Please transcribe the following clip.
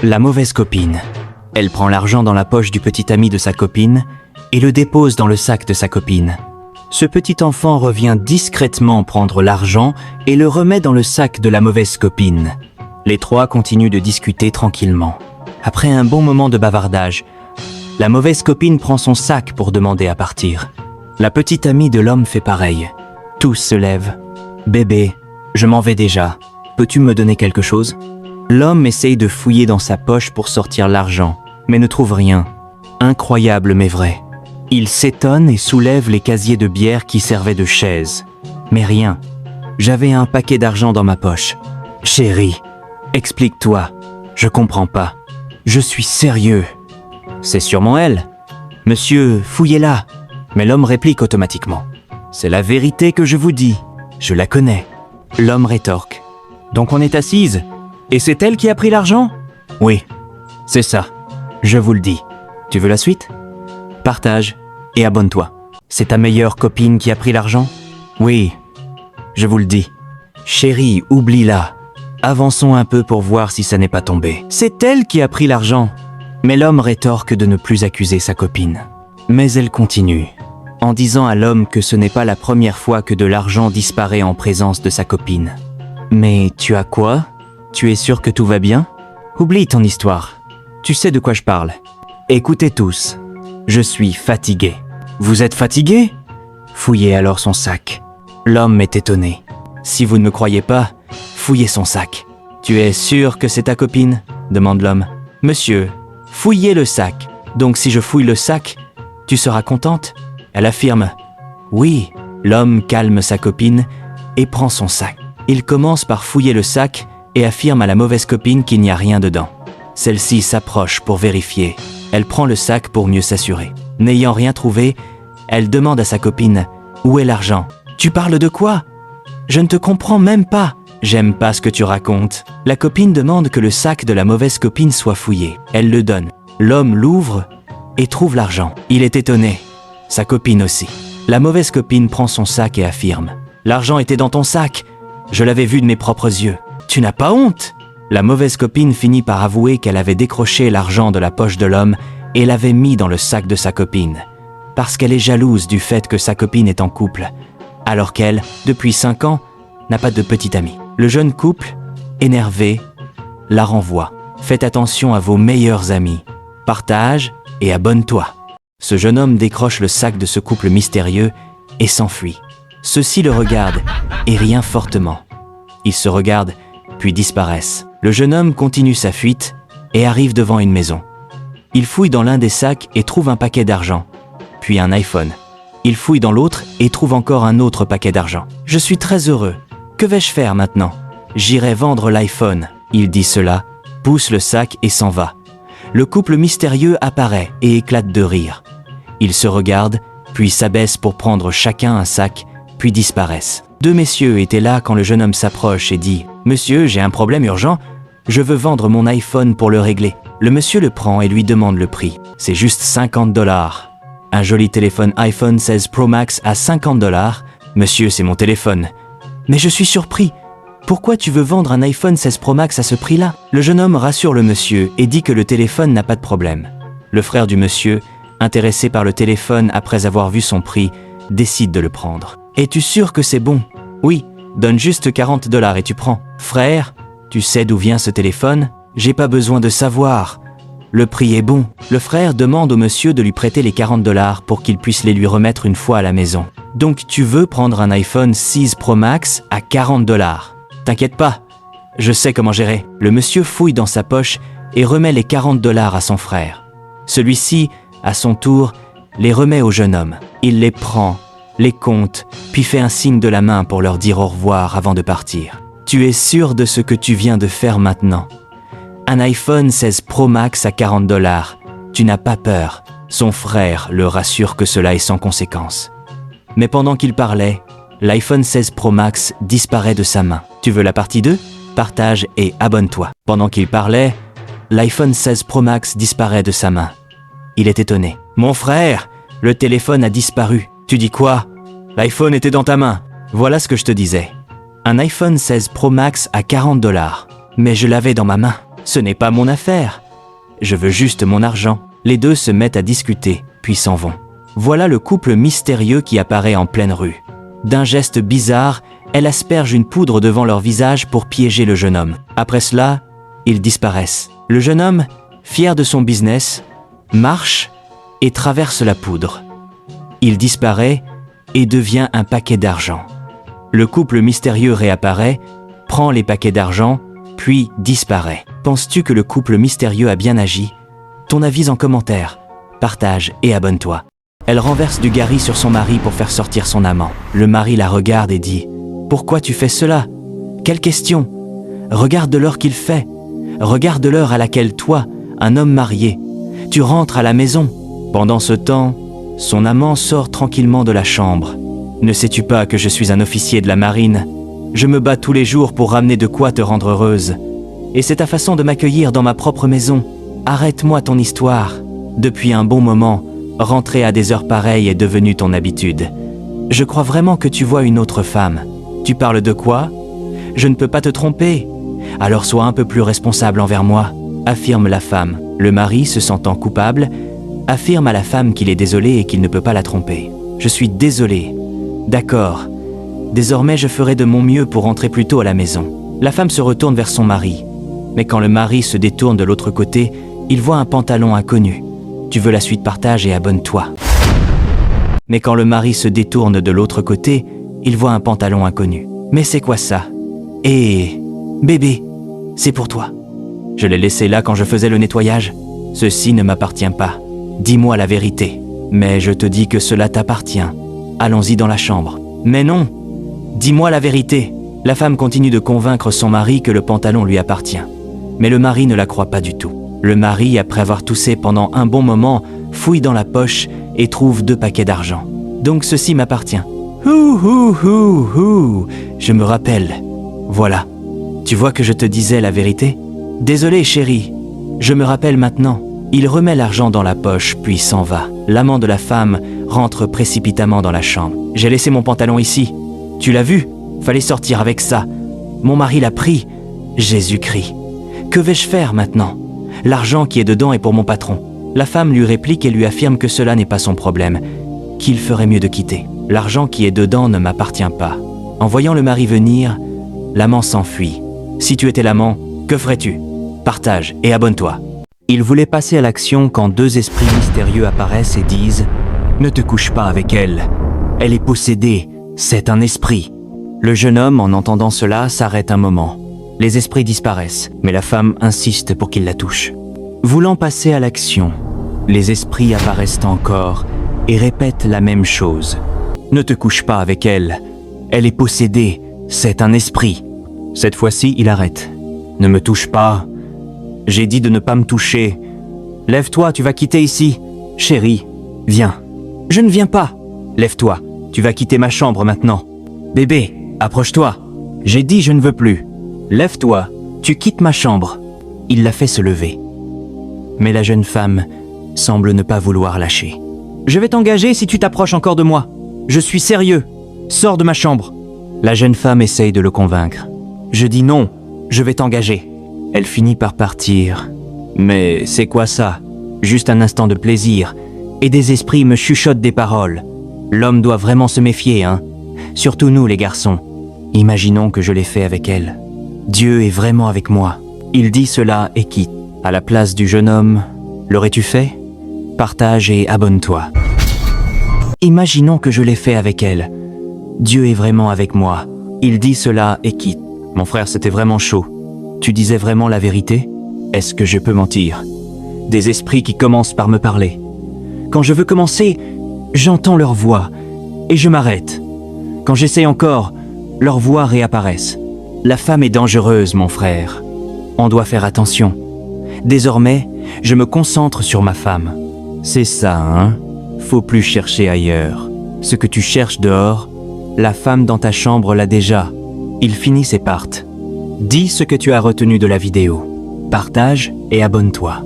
La mauvaise copine. Elle prend l'argent dans la poche du petit ami de sa copine et le dépose dans le sac de sa copine. Ce petit enfant revient discrètement prendre l'argent et le remet dans le sac de la mauvaise copine. Les trois continuent de discuter tranquillement. Après un bon moment de bavardage, la mauvaise copine prend son sac pour demander à partir. La petite amie de l'homme fait pareil. Tous se lèvent. « Bébé, je m'en vais déjà. Peux-tu me donner quelque chose ?» L'homme essaye de fouiller dans sa poche pour sortir l'argent, mais ne trouve rien. Incroyable mais vrai. Il s'étonne et soulève les casiers de bière qui servaient de chaise. Mais rien. J'avais un paquet d'argent dans ma poche. « Chérie, explique-toi. Je comprends pas. Je suis sérieux. » C'est sûrement elle. « Monsieur, fouillez-la. » Mais l'homme réplique automatiquement. « C'est la vérité que je vous dis. Je la connais. » L'homme rétorque. « Donc on est assise ? Et c'est elle qui a pris l'argent ? » « Oui, c'est ça. Je vous le dis. Tu veux la suite ? Partage et abonne-toi. C'est ta meilleure copine qui a pris l'argent ? Oui, je vous le dis. Chérie, oublie-la. Avançons un peu pour voir si ça n'est pas tombé. C'est elle qui a pris l'argent. » Mais l'homme rétorque de ne plus accuser sa copine. Mais elle continue, en disant à l'homme que ce n'est pas la première fois que de l'argent disparaît en présence de sa copine. « Mais tu as quoi ? Tu es sûr que tout va bien ? Oublie ton histoire. Tu sais de quoi je parle. Écoutez tous. Je suis fatigué. Vous êtes fatigué ? Fouillez alors son sac. L'homme est étonné. Si vous ne me croyez pas, fouillez son sac. Tu es sûr que c'est ta copine ? Demande l'homme. Monsieur, fouillez le sac. Donc si je fouille le sac, tu seras contente ? Elle affirme. Oui. L'homme calme sa copine et prend son sac. Il commence par fouiller le sac et affirme à la mauvaise copine qu'il n'y a rien dedans. Celle-ci s'approche pour vérifier. Elle prend le sac pour mieux s'assurer. N'ayant rien trouvé, elle demande à sa copine « Où est l'argent ?»« Tu parles de quoi ? Je ne te comprends même pas. J'aime pas ce que tu racontes. » La copine demande que le sac de la mauvaise copine soit fouillé. Elle le donne. L'homme l'ouvre et trouve l'argent. Il est étonné. Sa copine aussi. La mauvaise copine prend son sac et affirme « L'argent était dans ton sac. Je l'avais vu de mes propres yeux. Tu n'as pas honte ?» La mauvaise copine finit par avouer qu'elle avait décroché l'argent de la poche de l'homme et l'avait mis dans le sac de sa copine, parce qu'elle est jalouse du fait que sa copine est en couple, alors qu'elle, depuis 5 ans, n'a pas de petite amie. Le jeune couple, énervé, la renvoie. Faites attention à vos meilleurs amis. Partage et abonne-toi. Ce jeune homme décroche le sac de ce couple mystérieux et s'enfuit. Ceux-ci le regardent et rient fortement. Ils se regardent, puis disparaissent. Le jeune homme continue sa fuite et arrive devant une maison. Il fouille dans l'un des sacs et trouve un paquet d'argent, puis un iPhone. Il fouille dans l'autre et trouve encore un autre paquet d'argent. « Je suis très heureux. Que vais-je faire maintenant ? J'irai vendre l'iPhone. » Il dit cela, pousse le sac et s'en va. Le couple mystérieux apparaît et éclate de rire. Ils se regardent, puis s'abaissent pour prendre chacun un sac, puis disparaissent. 2 messieurs étaient là quand le jeune homme s'approche et dit « Monsieur, j'ai un problème urgent. Je veux vendre mon iPhone pour le régler. » Le monsieur le prend et lui demande le prix. C'est juste $50. Un joli téléphone iPhone 16 Pro Max à $50. Monsieur, c'est mon téléphone. Mais je suis surpris. Pourquoi tu veux vendre un iPhone 16 Pro Max à ce prix-là ? Le jeune homme rassure le monsieur et dit que le téléphone n'a pas de problème. Le frère du monsieur, intéressé par le téléphone après avoir vu son prix, décide de le prendre. « Es-tu sûr que c'est bon ? Oui, donne juste $40 et tu prends. Frère, tu sais d'où vient ce téléphone ? J'ai pas besoin de savoir. Le prix est bon. » Le frère demande au monsieur de lui prêter les $40 pour qu'il puisse les lui remettre une fois à la maison. « Donc tu veux prendre un iPhone 6 Pro Max à $40 ? T'inquiète pas, je sais comment gérer. » Le monsieur fouille dans sa poche et remet les $40 à son frère. Celui-ci, à son tour, les remet au jeune homme. Il les prend, les compte, puis fait un signe de la main pour leur dire au revoir avant de partir. « Tu es sûr de ce que tu viens de faire maintenant ? Un iPhone 16 Pro Max à $40. Tu n'as pas peur. » Son frère le rassure que cela est sans conséquence. Mais pendant qu'il parlait, l'iPhone 16 Pro Max disparaît de sa main. Tu veux la partie 2 ? Partage et abonne-toi. Pendant qu'il parlait, l'iPhone 16 Pro Max disparaît de sa main. Il est étonné. « Mon frère, le téléphone a disparu. » « Tu dis quoi ? L'iPhone était dans ta main. » « Voilà ce que je te disais. Un iPhone 16 Pro Max à $40. Mais je l'avais dans ma main. » Ce n'est pas mon affaire. Je veux juste mon argent. Les deux se mettent à discuter, puis s'en vont. Voilà le couple mystérieux qui apparaît en pleine rue. D'un geste bizarre, elle asperge une poudre devant leur visage pour piéger le jeune homme. Après cela, ils disparaissent. Le jeune homme, fier de son business, marche et traverse la poudre. Il disparaît et devient un paquet d'argent. Le couple mystérieux réapparaît, prend les paquets d'argent, puis disparaît. Penses-tu que le couple mystérieux a bien agi? Ton avis en commentaire. Partage et abonne-toi. Elle renverse du gari sur son mari pour faire sortir son amant. Le mari la regarde et dit « Pourquoi tu fais cela? Quelle question? Regarde l'heure qu'il fait. Regarde l'heure à laquelle toi, un homme marié, tu rentres à la maison. » Pendant ce temps, son amant sort tranquillement de la chambre. « Ne sais-tu pas que je suis un officier de la marine? Je me bats tous les jours pour ramener de quoi te rendre heureuse. Et c'est ta façon de m'accueillir dans ma propre maison. Arrête-moi ton histoire. Depuis un bon moment, rentrer à des heures pareilles est devenu ton habitude. Je crois vraiment que tu vois une autre femme. Tu parles de quoi? Je ne peux pas te tromper. Alors sois un peu plus responsable envers moi, affirme la femme. Le mari, se sentant coupable, affirme à la femme qu'il est désolé et qu'il ne peut pas la tromper. Je suis désolé. D'accord. Désormais, je ferai de mon mieux pour rentrer plus tôt à la maison. La femme se retourne vers son mari. Mais quand le mari se détourne de l'autre côté, il voit un pantalon inconnu. Tu veux la suite, partage et abonne-toi. Mais quand le mari se détourne de l'autre côté, il voit un pantalon inconnu. Mais c'est quoi ça? Eh, bébé, c'est pour toi. Je l'ai laissé là quand je faisais le nettoyage. Ceci ne m'appartient pas. Dis-moi la vérité. Mais je te dis que cela t'appartient. Allons-y dans la chambre. Mais non! Dis-moi la vérité. La femme continue de convaincre son mari que le pantalon lui appartient. Mais le mari ne la croit pas du tout. Le mari, après avoir toussé pendant un bon moment, fouille dans la poche et trouve 2 paquets d'argent. Donc ceci m'appartient. Je me rappelle. Voilà. Tu vois que je te disais la vérité? Désolé, chérie. Je me rappelle maintenant. Il remet l'argent dans la poche, puis s'en va. L'amant de la femme rentre précipitamment dans la chambre. J'ai laissé mon pantalon ici. Tu l'as vu? Fallait sortir avec ça. Mon mari l'a pris. Jésus-Christ. Que vais-je faire maintenant? L'argent qui est dedans est pour mon patron. La femme lui réplique et lui affirme que cela n'est pas son problème, qu'il ferait mieux de quitter. L'argent qui est dedans ne m'appartient pas. En voyant le mari venir, l'amant s'enfuit. Si tu étais l'amant, que ferais-tu? Partage et abonne-toi. Il voulait passer à l'action quand 2 esprits mystérieux apparaissent et disent « Ne te couche pas avec elle. Elle est possédée. C'est un esprit. » Le jeune homme, en entendant cela, s'arrête un moment. Les esprits disparaissent, mais la femme insiste pour qu'il la touche. Voulant passer à l'action, les esprits apparaissent encore et répètent la même chose. « Ne te couche pas avec elle. Elle est possédée. C'est un esprit. » Cette fois-ci, il arrête. « Ne me touche pas. J'ai dit de ne pas me toucher. Lève-toi, tu vas quitter ici. Chérie, viens. » « Je ne viens pas. » « Lève-toi, tu vas quitter ma chambre maintenant. »« Bébé, approche-toi. » « J'ai dit je ne veux plus. Lève-toi, tu quittes ma chambre. » Il la fait se lever. Mais la jeune femme semble ne pas vouloir lâcher. « Je vais t'engager si tu t'approches encore de moi. Je suis sérieux. Sors de ma chambre. » La jeune femme essaye de le convaincre. « Je dis non, je vais t'engager. » Elle finit par partir. Mais c'est quoi ça? Juste un instant de plaisir. Et des esprits me chuchotent des paroles. L'homme doit vraiment se méfier, hein? Surtout nous, les garçons. Imaginons que je l'ai fait avec elle. Dieu est vraiment avec moi. Il dit cela et quitte. À la place du jeune homme, l'aurais-tu fait? Partage et abonne-toi. Imaginons que je l'ai fait avec elle. Dieu est vraiment avec moi. Il dit cela et quitte. Mon frère, c'était vraiment chaud. Tu disais vraiment la vérité? Est-ce que je peux mentir? Des esprits qui commencent par me parler. Quand je veux commencer, j'entends leur voix et je m'arrête. Quand j'essaie encore, leurs voix réapparaissent. La femme est dangereuse, mon frère. On doit faire attention. Désormais, je me concentre sur ma femme. C'est ça, hein? Faut plus chercher ailleurs. Ce que tu cherches dehors, la femme dans ta chambre l'a déjà. Ils finissent et partent. Dis ce que tu as retenu de la vidéo. Partage et abonne-toi.